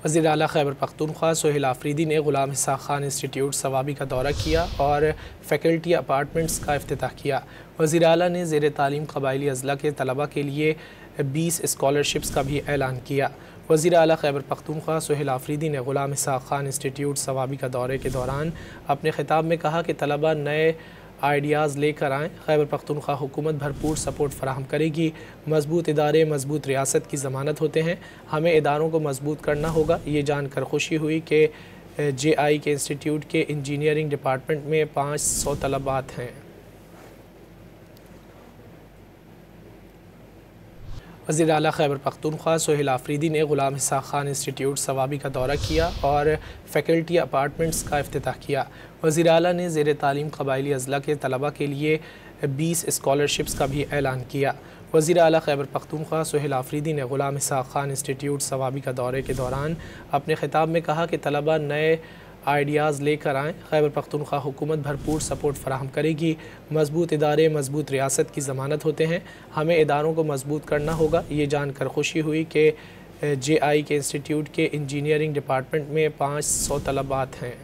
वज़ीर आला खैबर पख्तूनख्वा सोहेल आफरीदी ने ग़ुलाम इसहाक़ खान इंस्टीट्यूट सवाबी का दौरा किया और फ़ैकल्टी अपार्टमेंट्स का इफ्तिताह किया। वज़ीर आला ने ज़ेर तालीम क़बाइली अज़ला के तलबा के लिए 20 स्कॉलरशिप्स का भी ऐलान किया। वज़ीर आला खैबर पख्तूनख्वा सोहेल आफरीदी ने ग़ुलाम इसहाक़ खान इंस्टीट्यूट सवाबी का दौरे के दौरान अपने ख़िताब में कहा कि तलबा नए आइडियाज़ लेकर आएँ। खैबर पख्तूनख्वा हुकूमत भरपूर सपोर्ट फराहम करेगी। मजबूत इदारे मजबूत रियासत की ज़मानत होते हैं, हमें इदारों को मजबूत करना होगा। ये जानकर खुशी हुई कि JI के इंस्टीट्यूट के इंजीनियरिंग डिपार्टमेंट में 500 तलबात हैं। वज़ीर आला खैबर पख्तूनख्वा सोहेल आफरीदी ने ग़ुलाम इसहाक़ खान इंस्टीट्यूट सवाबी का दौरा किया और फ़ैकल्टी अपार्टमेंट्स का इफ्तिताह किया। वज़ीर आला ने ज़ेर तालीम क़बाइली अज़ला के तलबा के लिए 20 स्कॉलरशिप्स का भी ऐलान किया। वज़ीर आला खैबर पख्तूनख्वा सोहेल आफरीदी ने ग़ुलाम इसहाक़ खान इंस्टीट्यूट सवाबी का दौरे के दौरान अपने ख़िताब में कहा कि तलबा नए आइडियाज़ लेकर आएँ। खैबर पख्तूनख्वा हुकूमत भरपूर सपोर्ट फराहम करेगी। मजबूत इदारे मजबूत रियासत की ज़मानत होते हैं, हमें इदारों को मजबूत करना होगा। ये जानकर खुशी हुई कि JI के इंस्टीट्यूट के इंजीनियरिंग डिपार्टमेंट में 500 तलबात हैं।